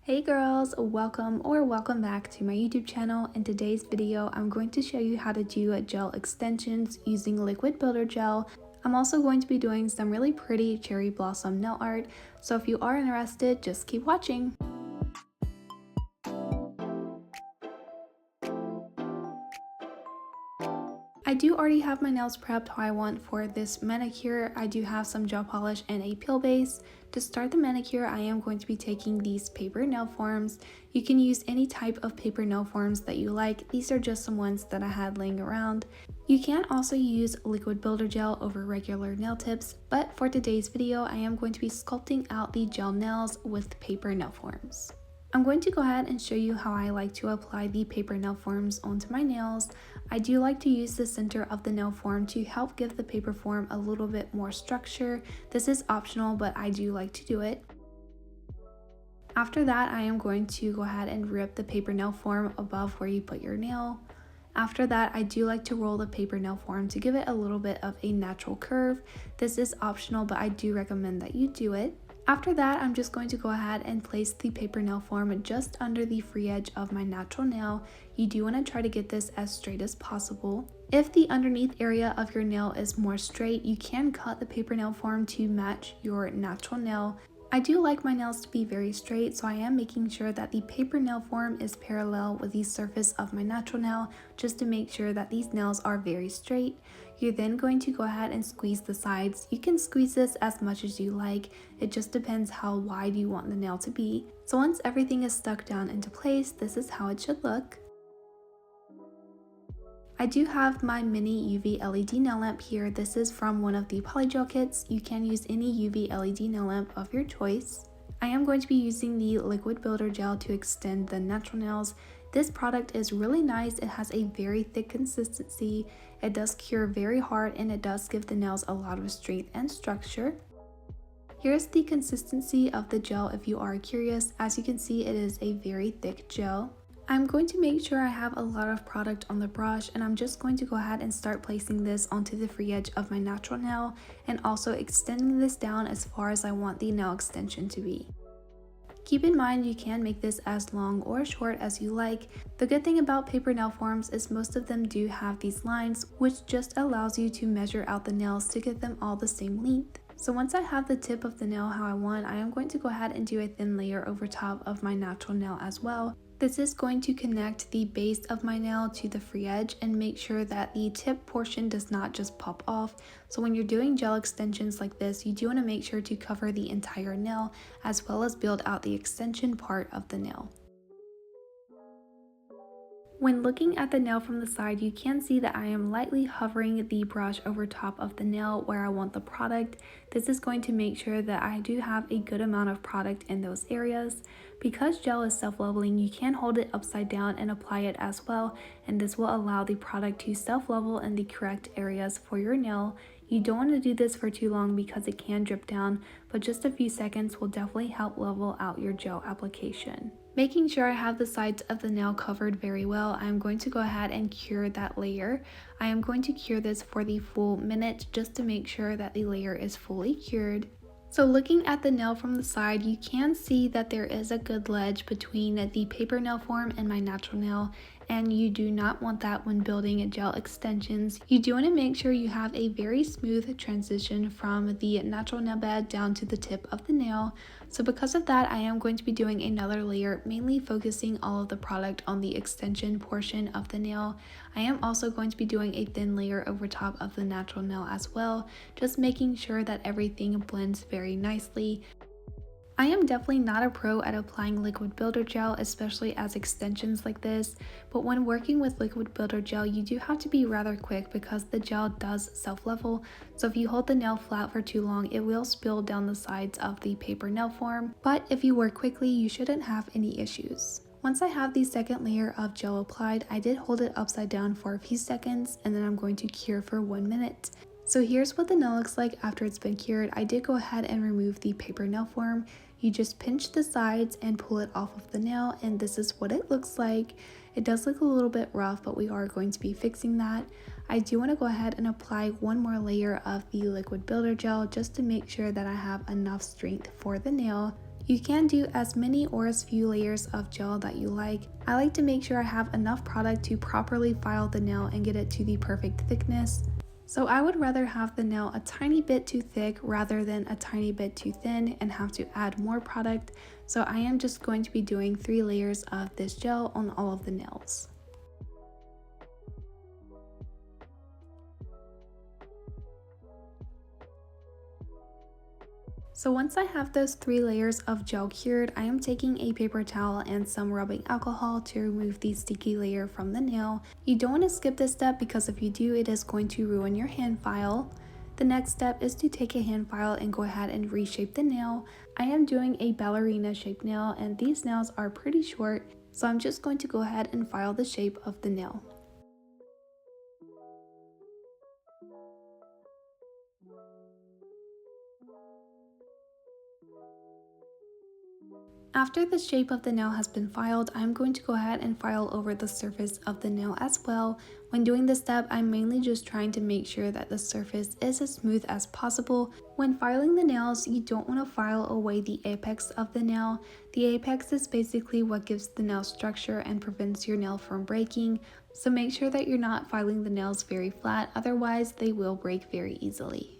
Hey girls, welcome back to my YouTube channel. In today's video, I'm going to show you how to do gel extensions using liquid builder gel. I'm also going to be doing some really pretty cherry blossom nail art, so if you are interested, just keep watching. I do already have my nails prepped how I want for this manicure. I do have some gel polish and a peel base. To start the manicure, I am going to be taking these paper nail forms. You can use any type of paper nail forms that you like. These are just some ones that I had laying around. You can also use liquid builder gel over regular nail tips, but for today's video, I am going to be sculpting out the gel nails with paper nail forms. I'm going to go ahead and show you how I like to apply the paper nail forms onto my nails. I do like to use the center of the nail form to help give the paper form a little bit more structure. This is optional, but I do like to do it. After that, I am going to go ahead and rip the paper nail form above where you put your nail. After that, I do like to roll the paper nail form to give it a little bit of a natural curve. This is optional, but I do recommend that you do it. After that, I'm just going to go ahead and place the paper nail form just under the free edge of my natural nail. You do want to try to get this as straight as possible. If the underneath area of your nail is more straight, you can cut the paper nail form to match your natural nail. I do like my nails to be very straight, so I am making sure that the paper nail form is parallel with the surface of my natural nail just to make sure that these nails are very straight. You're then going to go ahead and squeeze the sides. You can squeeze this as much as you like. It just depends how wide you want the nail to be. So once everything is stuck down into place, this is how it should look. I do have my mini UV LED nail lamp here. This is from one of the polygel kits. You can use any UV LED nail lamp of your choice. I am going to be using the liquid builder gel to extend the natural nails. This product is really nice. It has a very thick consistency. It does cure very hard and it does give the nails a lot of strength and structure. Here's the consistency of the gel if you are curious. As you can see, it is a very thick gel. I'm going to make sure I have a lot of product on the brush, and I'm just going to go ahead and start placing this onto the free edge of my natural nail and also extending this down as far as I want the nail extension to be. Keep in mind you can make this as long or short as you like. The good thing about paper nail forms is most of them do have these lines, which just allows you to measure out the nails to get them all the same length. So once I have the tip of the nail how I want, I am going to go ahead and do a thin layer over top of my natural nail as well. This is going to connect the base of my nail to the free edge and make sure that the tip portion does not just pop off. So when you're doing gel extensions like this, you do want to make sure to cover the entire nail as well as build out the extension part of the nail. When looking at the nail from the side, you can see that I am lightly hovering the brush over top of the nail where I want the product. This is going to make sure that I do have a good amount of product in those areas. Because gel is self-leveling, you can hold it upside down and apply it as well, and this will allow the product to self-level in the correct areas for your nail. You don't want to do this for too long because it can drip down, but just a few seconds will definitely help level out your gel application. Making sure I have the sides of the nail covered very well, I am going to go ahead and cure that layer. I am going to cure this for the full minute just to make sure that the layer is fully cured. So looking at the nail from the side, you can see that there is a good ledge between the paper nail form and my natural nail, and you do not want that when building gel extensions. You do want to make sure you have a very smooth transition from the natural nail bed down to the tip of the nail. So because of that, I am going to be doing another layer, mainly focusing all of the product on the extension portion of the nail. I am also going to be doing a thin layer over top of the natural nail as well, just making sure that everything blends very nicely. I am definitely not a pro at applying liquid builder gel, especially as extensions like this, but when working with liquid builder gel, you do have to be rather quick because the gel does self-level, so if you hold the nail flat for too long, it will spill down the sides of the paper nail form, but if you work quickly, you shouldn't have any issues. Once I have the second layer of gel applied, I did hold it upside down for a few seconds, and then I'm going to cure for 1 minute. So here's what the nail looks like after it's been cured. I did go ahead and remove the paper nail form. You just pinch the sides and pull it off of the nail, and this is what it looks like. It does look a little bit rough, but we are going to be fixing that. I do want to go ahead and apply one more layer of the liquid builder gel just to make sure that I have enough strength for the nail. You can do as many or as few layers of gel that you like. I like to make sure I have enough product to properly file the nail and get it to the perfect thickness. So I would rather have the nail a tiny bit too thick rather than a tiny bit too thin and have to add more product. So I am just going to be doing 3 layers of this gel on all of the nails. So once I have those 3 layers of gel cured, I am taking a paper towel and some rubbing alcohol to remove the sticky layer from the nail. You don't want to skip this step because if you do, it is going to ruin your hand file. The next step is to take a hand file and go ahead and reshape the nail. I am doing a ballerina shaped nail and these nails are pretty short, so I'm just going to go ahead and file the shape of the nail. After the shape of the nail has been filed, I'm going to go ahead and file over the surface of the nail as well. When doing this step, I'm mainly just trying to make sure that the surface is as smooth as possible. When filing the nails, you don't want to file away the apex of the nail. The apex is basically what gives the nail structure and prevents your nail from breaking. So make sure that you're not filing the nails very flat, otherwise they will break very easily.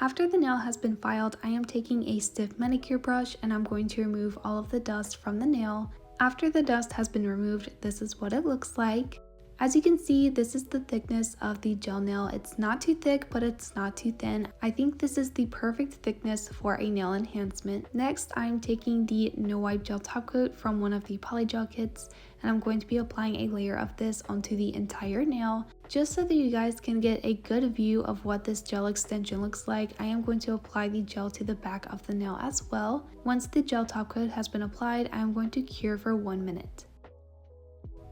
After the nail has been filed, I am taking a stiff manicure brush and I'm going to remove all of the dust from the nail. After the dust has been removed, this is what it looks like. As you can see, this is the thickness of the gel nail. It's not too thick, but it's not too thin. I think this is the perfect thickness for a nail enhancement. Next, I'm taking the No Wipe Gel Top Coat from one of the polygel kits, and I'm going to be applying a layer of this onto the entire nail. Just so that you guys can get a good view of what this gel extension looks like, I am going to apply the gel to the back of the nail as well. Once the gel top coat has been applied, I am going to cure for 1 minute.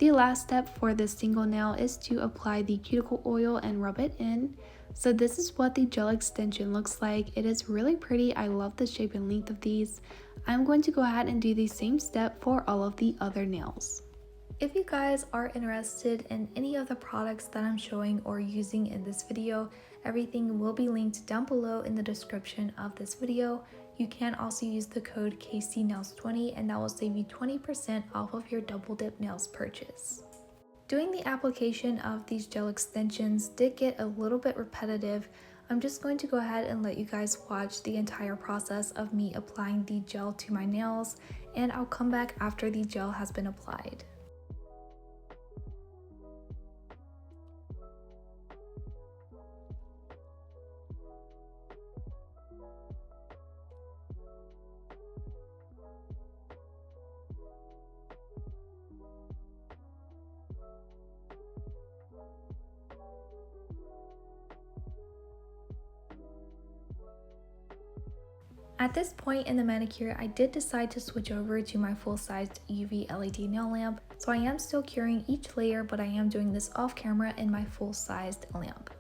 The last step for this single nail is to apply the cuticle oil and rub it in. So this is what the gel extension looks like. It is really pretty. I love the shape and length of these. I'm going to go ahead and do the same step for all of the other nails. If you guys are interested in any of the products that I'm showing or using in this video, everything will be linked down below in the description of this video. You can also use the code KCNAILS20 and that will save you 20% off of your double dip nails purchase. Doing the application of these gel extensions did get a little bit repetitive. I'm just going to go ahead and let you guys watch the entire process of me applying the gel to my nails, and I'll come back after the gel has been applied. At this point in the manicure, I did decide to switch over to my full-sized UV LED nail lamp, so I am still curing each layer, but I am doing this off camera in my full-sized lamp.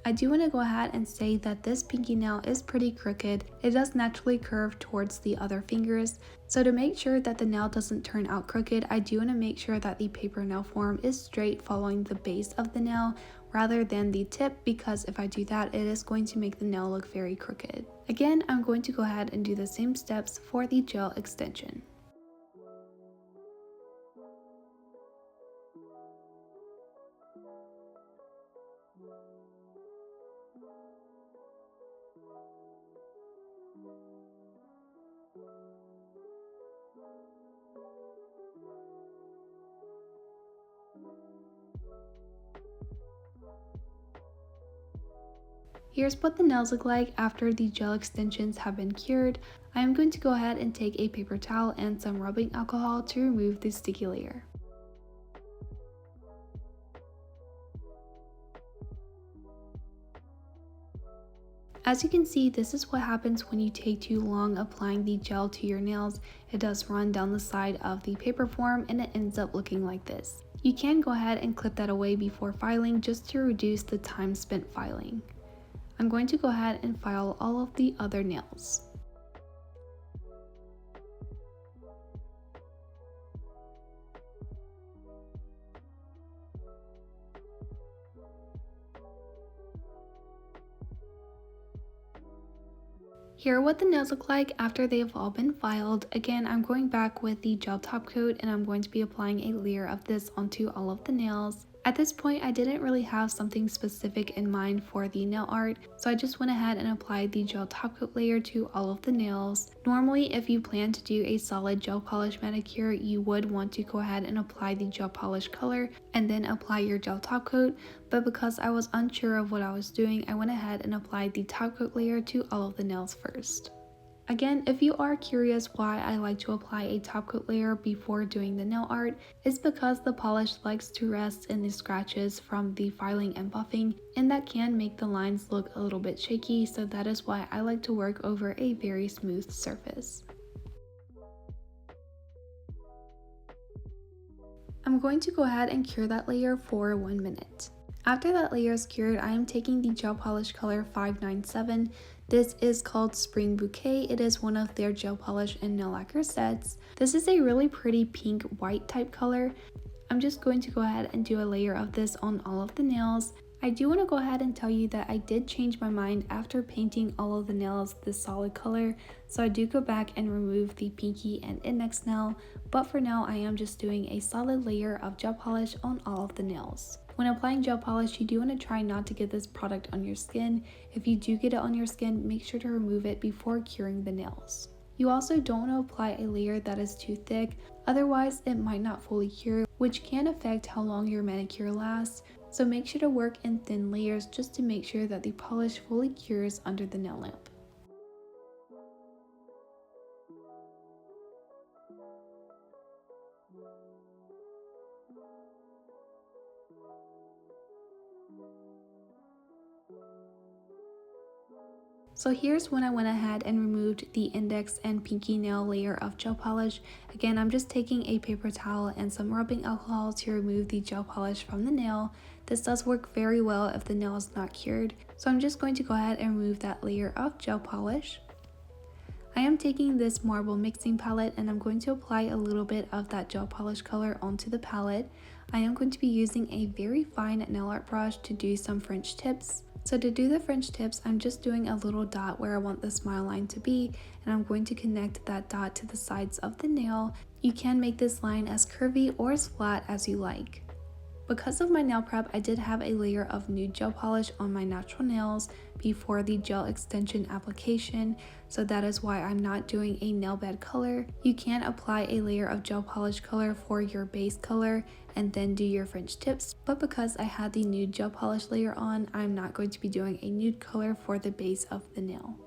I do want to go ahead and say that this pinky nail is pretty crooked. It does naturally curve towards the other fingers. So to make sure that the nail doesn't turn out crooked, I do want to make sure that the paper nail form is straight following the base of the nail rather than the tip, because if I do that, it is going to make the nail look very crooked. Again, I'm going to go ahead and do the same steps for the gel extension. Here's what the nails look like after the gel extensions have been cured. I am going to go ahead and take a paper towel and some rubbing alcohol to remove the sticky layer. As you can see, this is what happens when you take too long applying the gel to your nails. It does run down the side of the paper form and it ends up looking like this. You can go ahead and clip that away before filing just to reduce the time spent filing. I'm going to go ahead and file all of the other nails. Here are what the nails look like after they have all been filed. Again, I'm going back with the gel top coat and I'm going to be applying a layer of this onto all of the nails. At this point, I didn't really have something specific in mind for the nail art, so I just went ahead and applied the gel top coat layer to all of the nails. Normally, if you plan to do a solid gel polish manicure, you would want to go ahead and apply the gel polish color and then apply your gel top coat, but because I was unsure of what I was doing, I went ahead and applied the top coat layer to all of the nails first. Again, if you are curious why I like to apply a top coat layer before doing the nail art, it's because the polish likes to rest in the scratches from the filing and buffing, and that can make the lines look a little bit shaky, so that is why I like to work over a very smooth surface. I'm going to go ahead and cure that layer for 1 minute. After that layer is cured, I am taking the gel polish color 597. This is called Spring Bouquet. It is one of their gel polish and nail lacquer sets. This is a really pretty pink white type color. I'm just going to go ahead and do a layer of this on all of the nails. I do want to go ahead and tell you that I did change my mind after painting all of the nails this solid color, so I do go back and remove the pinky and index nail, but for now I am just doing a solid layer of gel polish on all of the nails. When applying gel polish, you do want to try not to get this product on your skin. If you do get it on your skin, make sure to remove it before curing the nails. You also don't want to apply a layer that is too thick, otherwise it might not fully cure, which can affect how long your manicure lasts. So make sure to work in thin layers just to make sure that the polish fully cures under the nail lamp. So here's when I went ahead and removed the index and pinky nail layer of gel polish. Again, I'm just taking a paper towel and some rubbing alcohol to remove the gel polish from the nail. This does work very well if the nail is not cured. So I'm just going to go ahead and remove that layer of gel polish. I am taking this marble mixing palette and I'm going to apply a little bit of that gel polish color onto the palette. I am going to be using a very fine nail art brush to do some French tips. So to do the French tips, I'm just doing a little dot where I want the smile line to be, and I'm going to connect that dot to the sides of the nail. You can make this line as curvy or as flat as you like. Because of my nail prep, I did have a layer of nude gel polish on my natural nails before the gel extension application, so that is why I'm not doing a nail bed color. You can apply a layer of gel polish color for your base color and then do your French tips, but because I had the nude gel polish layer on, I'm not going to be doing a nude color for the base of the nail.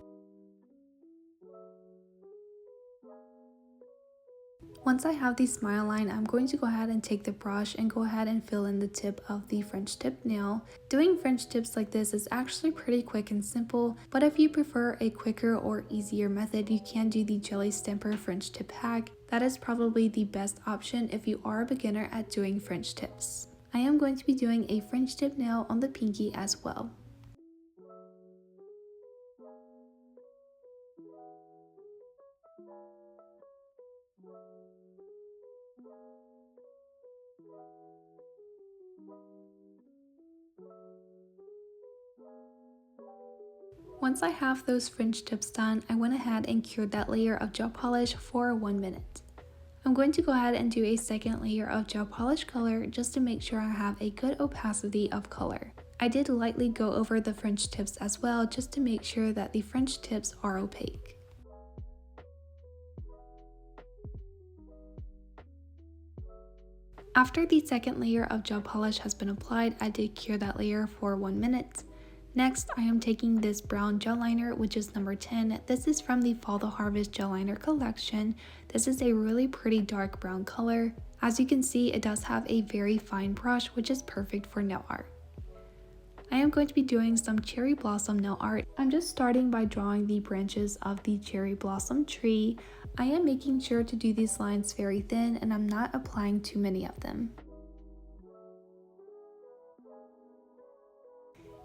Once I have the smile line, I'm going to go ahead and take the brush and go ahead and fill in the tip of the French tip nail. Doing French tips like this is actually pretty quick and simple, but if you prefer a quicker or easier method, you can do the Jelly Stamper French tip hack. That is probably the best option if you are a beginner at doing French tips. I am going to be doing a French tip nail on the pinky as well. Once I have those fringe tips done, I went ahead and cured that layer of gel polish for 1 minute. I'm going to go ahead and do a second layer of gel polish color just to make sure I have a good opacity of color. I did lightly go over the fringe tips as well just to make sure that the fringe tips are opaque. After the second layer of gel polish has been applied, I did cure that layer for 1 minute. Next, I am taking this brown gel liner, which is number 10. This is from the Fall to Harvest gel liner collection. This is a really pretty dark brown color. As you can see, it does have a very fine brush, which is perfect for nail art. I am going to be doing some cherry blossom nail art. I'm just starting by drawing the branches of the cherry blossom tree. I am making sure to do these lines very thin and I'm not applying too many of them.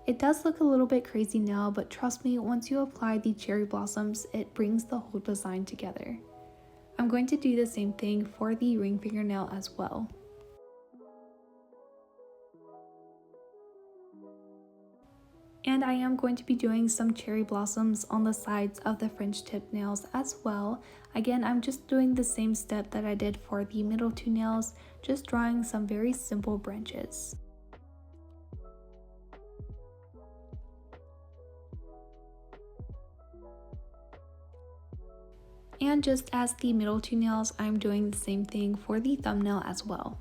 It does look a little bit crazy now, but trust me, once you apply the cherry blossoms, it brings the whole design together. I'm going to do the same thing for the ring fingernail as well. And I am going to be doing some cherry blossoms on the sides of the French tip nails as well. Again, I'm just doing the same step that I did for the middle two nails, just drawing some very simple branches. And just as the middle two nails, I'm doing the same thing for the thumbnail as well.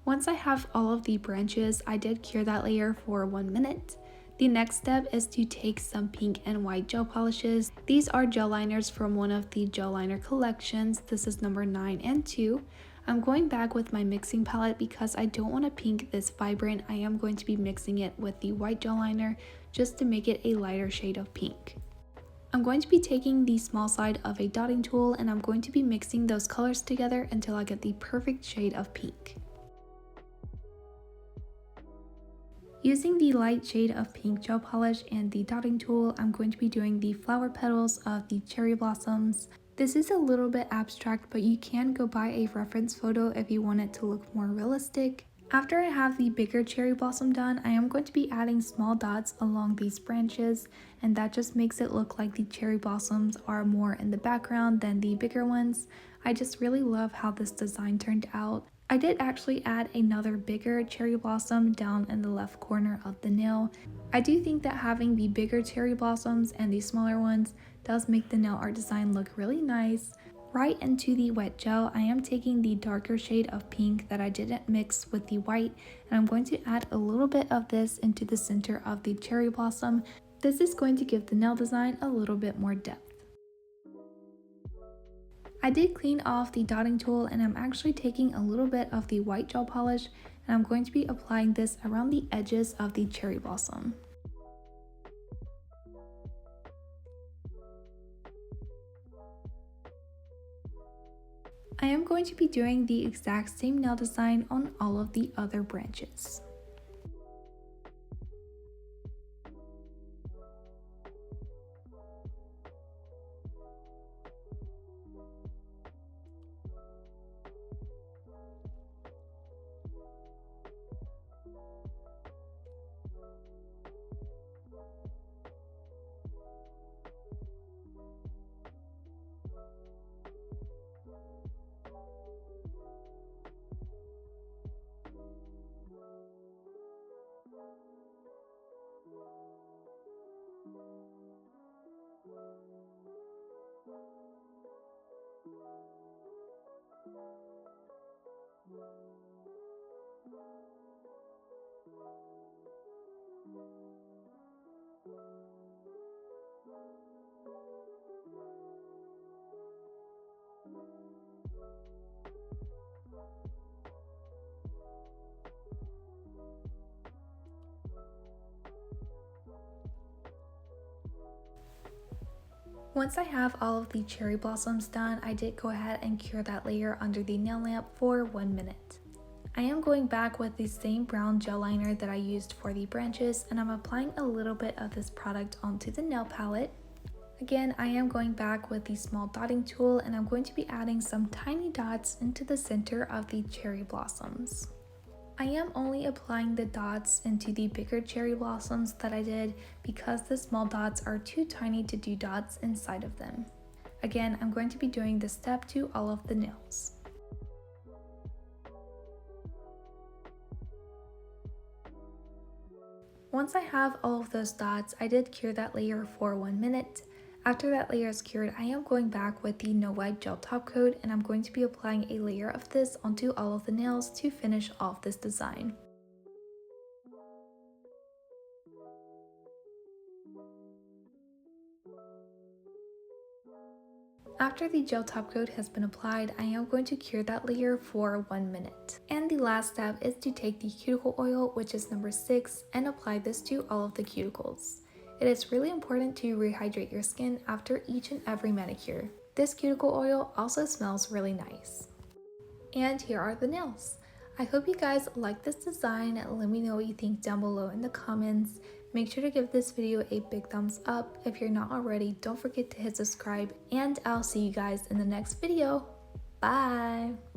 Once I have all of the branches, I did cure that layer for 1 minute. The next step is to take some pink and white gel polishes. These are gel liners from one of the gel liner collections. This is number 9 and 2. I'm going back with my mixing palette because I don't want to pink this vibrant. I am going to be mixing it with the white gel liner just to make it a lighter shade of pink. I'm going to be taking the small side of a dotting tool and I'm going to be mixing those colors together until I get the perfect shade of pink. Using the light shade of pink gel polish and the dotting tool, I'm going to be doing the flower petals of the cherry blossoms. This is a little bit abstract, but you can go buy a reference photo if you want it to look more realistic. After I have the bigger cherry blossom done, I am going to be adding small dots along these branches, and that just makes it look like the cherry blossoms are more in the background than the bigger ones. I just really love how this design turned out. I did actually add another bigger cherry blossom down in the left corner of the nail. I do think that having the bigger cherry blossoms and the smaller ones does make the nail art design look really nice. Right into the wet gel, I am taking the darker shade of pink that I didn't mix with the white, and I'm going to add a little bit of this into the center of the cherry blossom. This is going to give the nail design a little bit more depth. I did clean off the dotting tool and I'm actually taking a little bit of the white gel polish and I'm going to be applying this around the edges of the cherry blossom. I am going to be doing the exact same nail design on all of the other branches. Once I have all of the cherry blossoms done, I did go ahead and cure that layer under the nail lamp for 1 minute. I am going back with the same brown gel liner that I used for the branches and I'm applying a little bit of this product onto the nail palette. Again, I am going back with the small dotting tool and I'm going to be adding some tiny dots into the center of the cherry blossoms. I am only applying the dots into the bigger cherry blossoms that I did because the small dots are too tiny to do dots inside of them. Again, I'm going to be doing this step to all of the nails. Once I have all of those dots, I did cure that layer for 1 minute. After that layer is cured, I am going back with the No Wipe Gel Top Coat and I'm going to be applying a layer of this onto all of the nails to finish off this design. After the gel top coat has been applied, I am going to cure that layer for 1 minute. And the last step is to take the cuticle oil, which is number 6, and apply this to all of the cuticles. It is really important to rehydrate your skin after each and every manicure. This cuticle oil also smells really nice. And here are the nails. I hope you guys like this design. Let me know what you think down below in the comments. Make sure to give this video a big thumbs up. If you're not already, don't forget to hit subscribe, and I'll see you guys in the next video. Bye!